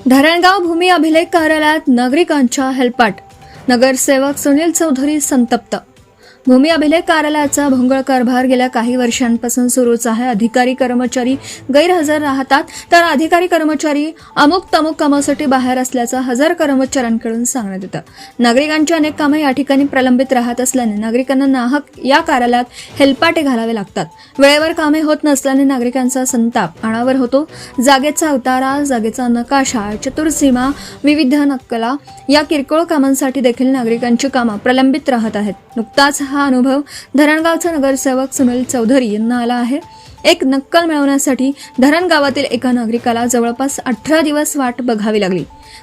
धरणगाव भूमी अभिलेख कार्यालयात नागरिकांच्या हेलपाट. नगरसेवक सुनील चौधरी संतप्त. भूमी अभिलेख कार्यालयाचा भोंगळ कारभार गेल्या काही वर्षांपासून सुरूच आहे. अधिकारी कर्मचारी गैरहजर राहतात, तर अधिकारी कर्मचारी अमुक तमुक कामासाठी बाहेर असल्याचं हजार कर्मचाऱ्यांकडून सांगण्यात येतं. नागरिकांची अनेक कामं या ठिकाणी प्रलंबित राहत असल्याने नागरिकांना नाहक या कार्यालयात हेलपाटे घालावे लागतात. वेळेवर कामे होत नसल्याने नागरिकांचा संताप अनावर होतो. जागेचा उतारा, जागेचा नकाशा, चतुर्सीमा, विविध नक्कला या किरकोळ कामांसाठी देखील नागरिकांची कामं प्रलंबित राहत आहेत. नुकताच हा अनुभव धरणगावचा नगरसेवक सुनील चौधरी यांना आला आहे. एक नक्कल मिळवण्यासाठी धरणगावातील एका नागरिकाला जवळपास 18 दिवस वाट बघावी लागली.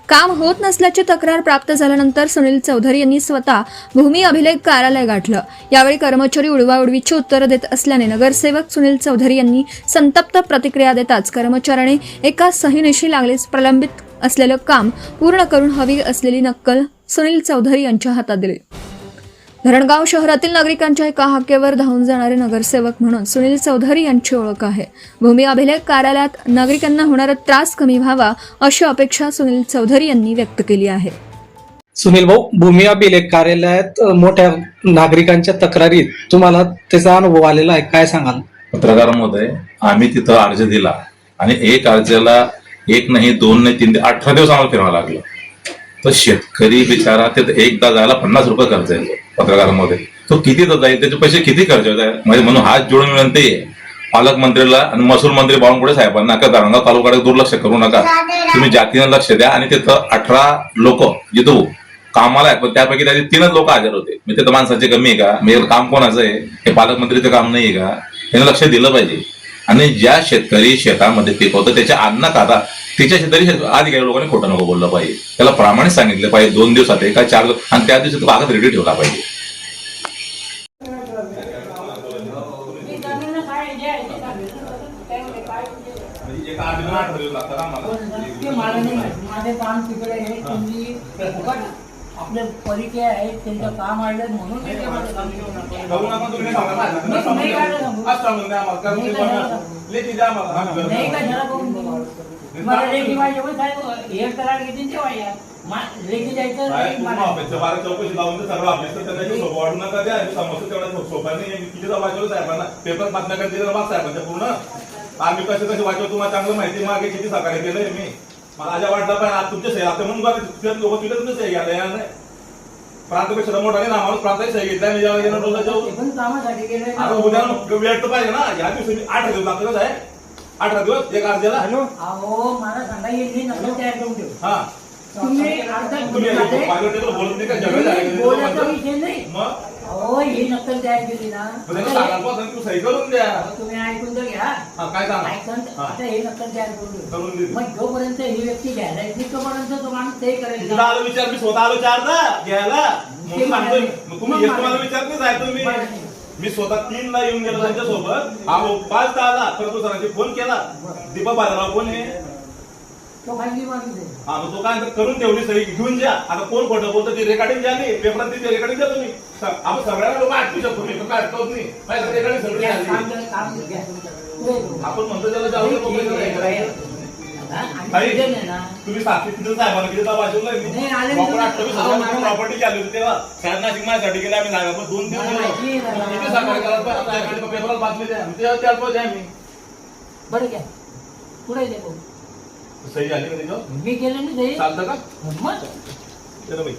काम होत नसल्याची तक्रार प्राप्त झाल्यानंतर सुनील चौधरी यांनी स्वतः भूमी अभिलेख कार्यालय गाठलं. यावेळी कर्मचारी उडवाउडवीची उत्तरं देत असल्याने नगरसेवक सुनील चौधरी यांनी संतप्त प्रतिक्रिया देताच कर्मचाऱ्याने एका सहीनिशी लागलीच प्रलंबित असलेलं काम पूर्ण करून हवी असलेली नक्कल सुनील चौधरी यांच्या हातात दिली. धरणगाव शहरातील नागरिकांच्या एका हाकेवर धावून जाणारे नगरसेवक म्हणून सुनील चौधरी यांची ओळख आहे. भूमी अभिलेख कार्यालयात नागरिकांना होणारा त्रास कमी व्हावा अशी अपेक्षा सुनील चौधरी यांनी व्यक्त केली आहे. सुनील भाऊ, भूमी अभिलेख कार्यालयात मोठ्या नागरिकांच्या तक्रारीत तुम्हाला त्याचा अनुभव आलेला आहे, काय सांगाल? पत्रकार महोदय, आम्ही तिथं अर्ज दिला आणि एक अर्जाला एक नाही, दोन नाही, 3 18 दिवस आम्हाला फिरावं लागलं. तर शेतकरी बिचारा तिथं एकदा जायला 50 रुपये खर्च येतो. पत्रकार महोदय, तो किती जाईल, त्याचे पैसे किती खर्च होत आहे? म्हणजे म्हणून हात जोडून विनंती आहे पालकमंत्रीला आणि महसूल मंत्री बावनकुळे साहेबांना का धरणगाव तालुक्याकडे दुर्लक्ष करू नका. तुम्ही जातीनं लक्ष द्या. आणि तिथं 18 लोक जिथं कामाला आहेत, पण त्यापैकी त्याचे 3च लोक हजर होते. म्हणजे तिथं माणसाचे कमी आहे का? म्हणजे काम कोणाचं आहे? हे पालकमंत्रीचं काम नाही आहे का? यानं लक्ष दिलं पाहिजे. आणि ज्या शेतकरी शेतामध्ये पिकवतं त्याच्या अन्न खाता तिच्या शेतकरी अधिकारी लोकांनी खोटं नको बोललं पाहिजे. त्याला प्रामाणिक सांगितलं पाहिजे. 2 दिवसात का 4 दिवस, आणि त्या दिवशी तो कागद रेडी ठेवला पाहिजे. आपले परिचय आहे, त्यांचं काम आहे म्हणून पेपर बातम्या दिलं साहेबांच्या पूर्ण आम्ही कसे कसे वाटतो तुम्हाला चांगलं माहिती. मागे किती सहकार्य केलंय मी. मला आजा वाटलं पण आज तुमच्या सही आता म्हणून लोक तुला तुम्ही सही घ्यायला नाही. प्रांतपेक्षा मोठा नाही ना, माणूस प्रांताची सही घेतला उद्या वेळ तर पाहिजे ना. या दिवशी 18 दिवस लागतच आहे. 18 दिवस एक अर्जाला. मला सांगा येईल तयार करून ठेव. हा तुम्ही बोलत नाही का? जगह बोलायचा विषय नाही. मग अहो ही नक्कल तयार केली ना, तू सही करून द्या. तुम्ही ऐकून तर घ्या. काय सांगा? आता हे नक्कल तयार करून दे. मग जोपर्यंत ही व्यक्ती घ्यायला येते तोपर्यंत तो माणूस ते करेल. तुला आलो विचार, मी स्वतः आलो 4दा घ्यायला. म्हणून सांगतोय तुम्ही तुम्हाला विचार नाही जाय तुम्ही. मी स्वतः 3ला येऊन गेलो त्यांच्यासोबत. 5दा आला तर सरांनी फोन केला. दीपा बाजाराव कोण आहे तो खाली माणूस आहे. हा, मग तो काय करून ठेवली सही घेऊन जा. आता कोण खोटं बोलतो ती रेकॉर्डिंग झाली, पेपरात ती रेकॉर्डिंग द्या तुम्ही. आपण सगळ्यांना लोक आठवू शकतो. मी काय अटकवत नाही. रेकॉर्डिंग सगळी आपण म्हणतो त्याला जाऊ तुम्ही साहेबांना किती प्रॉपर्टी आली होती तेव्हा साहेब नाशिक माझ्यासाठी गेले. आम्ही नाही 2 दिवस किती सहकार्य करायला पेपरात बातमी द्या. त्याला आम्ही बरं घ्या पुढे दे. सही झाली का त्याच्यावर? मी केलं नाही सही. चालतं का? मग चलो बाई.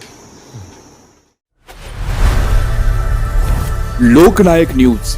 लोकनायक न्यूज